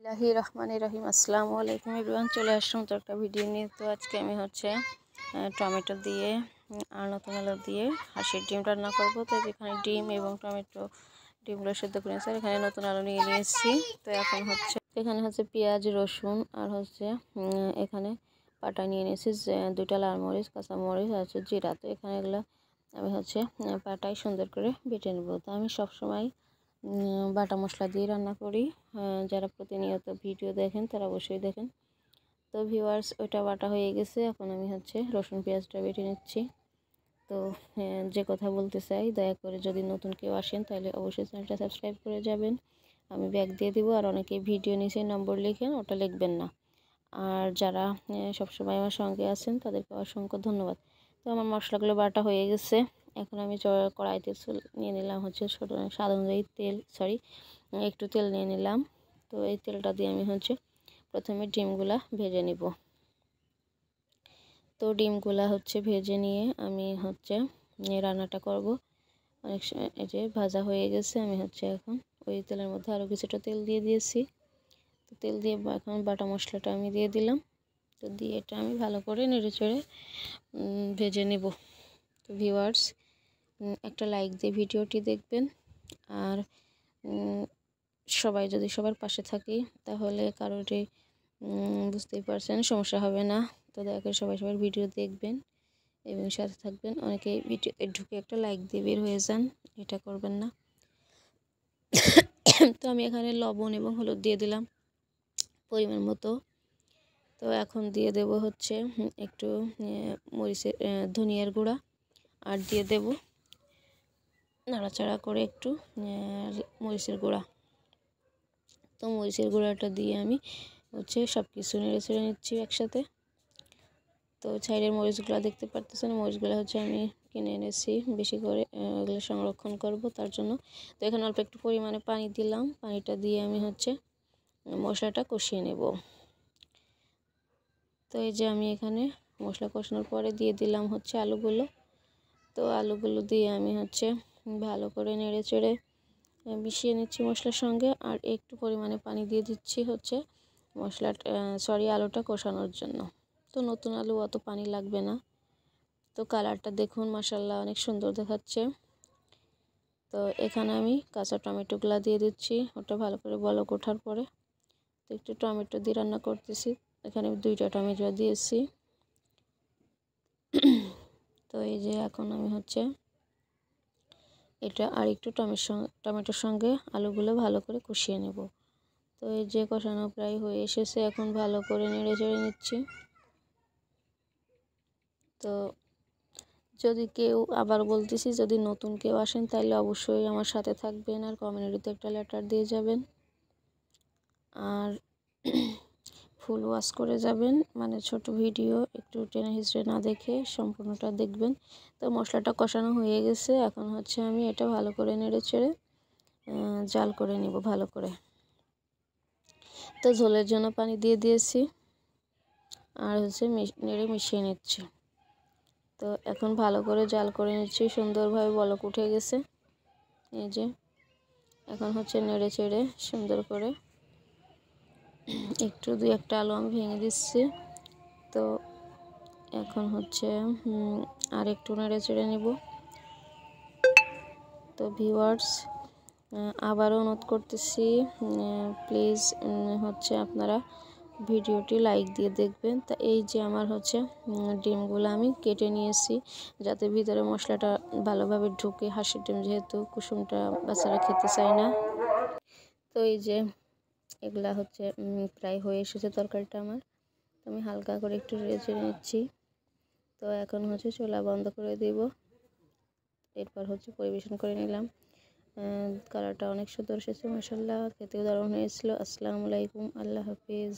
রহিম আসসালামু আলাইকুম এভরিওয়ান, চলে আসলাম তো একটা ভিডিও নিয়ে। তো আজকে আমি হচ্ছে টমেটো দিয়ে আর নতুন আলু দিয়ে হাঁসের ডিম রান্না করব। তো যেখানে ডিম এবং টমেটো ডিমগুলো সেদ্ধ করে নিয়েছি, এখানে নতুন আলু নিয়ে নিয়েছি। তো এখন হচ্ছে এখানে হচ্ছে পেঁয়াজ রসুন আর হচ্ছে এখানে পাটা নিয়ে নিয়েছি, দুইটা লাল মরিচ কাঁচামরিচ আর হচ্ছে জিরা। তো এখানে এগুলো আমি হচ্ছে পাটায় সুন্দর করে বেটে নেব। তো আমি সবসময় বাটা মশলা দিয়ে রান্না করি। যারা প্রতিনিয়ত ভিডিও দেখেন তারা অবশ্যই দেখেন। তো ভিউয়ার্স, ওইটা বাটা হয়ে গেছে। এখন আমি হচ্ছে রসুন পেঁয়াজটা বেটে নিচ্ছি। তো যে কথা বলতে চাই, দয়া করে যদি নতুন কেউ আসেন তাহলে অবশ্যই চ্যানেলটা সাবস্ক্রাইব করে যাবেন। আমি ব্যাগ দিয়ে দিব, আর অনেকে ভিডিও নিচে নম্বর লিখেন, ওটা লিখবেন না। আর যারা সবসময় আমার সঙ্গে আছেন তাদেরকে অসংখ্য ধন্যবাদ। তো আমার মশলাগুলো বাটা হয়ে গেছে। এখন আমি কড়াইতে নিয়ে নিলাম হচ্ছে স্বাদ অনুযায়ী একটু তেল নিয়ে নিলাম। তো এই তেলটা দিয়ে আমি হচ্ছে প্রথমে ডিমগুলা ভেজে নিব। তো ডিমগুলা হচ্ছে ভেজে নিয়ে আমি হচ্ছে রান্নাটা করব। অনেক এই যে ভাজা হয়ে গেছে, আমি হচ্ছে এখন ওই তেলের মধ্যে আরও কিছুটা তেল দিয়ে দিয়েছি। তো তেল দিয়ে এখন বাটা মশলাটা আমি দিয়ে দিলাম। তো দিয়ে এটা আমি ভালো করে নেড়েচেড়ে ভেজে নেব। তো ভিউয়ার্স, একটা লাইক দিয়ে ভিডিওটি দেখবেন। আর যদি সবার পাশে থাকি তাহলে কারোরই বুঝতেই পারছেন, সমস্যা হবে না। তো দয়া করে সবার ভিডিও দেখবেন এবং সাথে থাকবেন। অনেকে ভিডিওতে ঢুকে একটা লাইক দিয়ে বের হয়ে যান, এটা করবেন না। তো আমি এখানে লবণ এবং হলুদ দিয়ে দিলাম পরিমাণ মতো। তো এখন দিয়ে দেব হচ্ছে একটু ধনিয়ার গুঁড়া, আর দিয়ে দেব নাড়াচাড়া করে একটু মরিচের গুঁড়া। তো মরিচের গুঁড়াটা দিয়ে আমি হচ্ছে সব কিছু নেড়ে নিচ্ছি একসাথে। তো সাইডের মরিচগুলো দেখতে পারতেছেন, মরিচগুলো হচ্ছে আমি কিনে এনেছি বেশি করে, এগুলো সংরক্ষণ করব তার জন্য। তো এখানে অল্প একটু পরিমাণে পানি দিলাম। পানিটা দিয়ে আমি হচ্ছে মশলাটা কষিয়ে নেব। তো এই যে আমি এখানে মশলা কষানোর পরে দিয়ে দিলাম হচ্ছে আলুগুলো। তো আলুগুলো দিয়ে আমি হচ্ছে ভালো করে নেড়ে মিশিয়ে নিচ্ছি মশলার সঙ্গে। আর একটু পরিমাণে পানি দিয়ে দিচ্ছি হচ্ছে আলুটা কষানোর জন্য। তো নতুন আলু অত পানি লাগবে না। তো কালারটা দেখুন, মাশাআল্লাহ অনেক সুন্দর দেখাচ্ছে। তো এখানে আমি কাঁচা টমেটোগুলা দিয়ে দিচ্ছি, ওটা ভালো করে বলক ওঠার পরে। তো একটু টমেটো দিয়ে রান্না করতেছি, এখানে 2টা টমেটো দিয়েছি। তো এই যে এখন আমি হচ্ছে এটা আর একটু টমেটোর সঙ্গে আলুগুলো ভালো করে কষিয়ে নেব। তো এই যে কষানো প্রায় হয়ে এসেছে, এখন ভালো করে নেড়ে নিচ্ছি। তো আবার বলতেছি, যদি নতুন কেউ আসেন তাহলে অবশ্যই আমার সাথে থাকবেন আর কমিউনিটিতে একটা লেটার দিয়ে যাবেন। আর ফুল ওয়াচ করে যাবেন, মানে ছোট ভিডিও একটু টেনে হিস্ট্রি না দেখে সম্পূর্ণটা দেখবেন। তো মশলাটা কষানো হয়ে গেছে, এখন হচ্ছে আমি এটা ভালো করে নেড়ে জাল করে নিব ভালো করে। তো ঝোলের জন্য পানি দিয়ে দিয়েছি, আর হচ্ছে নেড়ে মিশিয়ে নিচ্ছি। তো এখন ভালো করে জাল করে নিচ্ছি, সুন্দরভাবে বলক উঠে গেছে। এই যে এখন হচ্ছে নেড়ে সুন্দর করে একটু 2-1টা আলু আমি ভেঙে দিচ্ছি। তো এখন হচ্ছে আর একটু নেড়ে নিব। তো ভিউয়ার্স, আবারও অনুরোধ করতেছি, প্লিজ হচ্ছে আপনারা ভিডিওটি লাইক দিয়ে দেখবেন। তা এই যে আমার হচ্ছে ডিমগুলো আমি কেটে নিয়েছি, যাতে ভিতরে মশলাটা ভালোভাবে ঢুকে। হাঁসের ডিম যেহেতু কুসুমটা বাচ্চারা খেতে চায় না। তো এই যে এগুলা হচ্ছে প্রায় হয়ে এসেছে তরকারিটা আমার। তো আমি হালকা করে একটু নেড়ে নিচ্ছি। তো এখন হচ্ছে চুলা বন্ধ করে দেব। এরপর হচ্ছে পরিবেশন করে নিলাম। কালারটা অনেক সুন্দর এসেছে, মাশাআল্লাহ, খেতেও দারুণ হয়েছিল। আসসালামু আলাইকুম, আল্লাহ হাফিজ।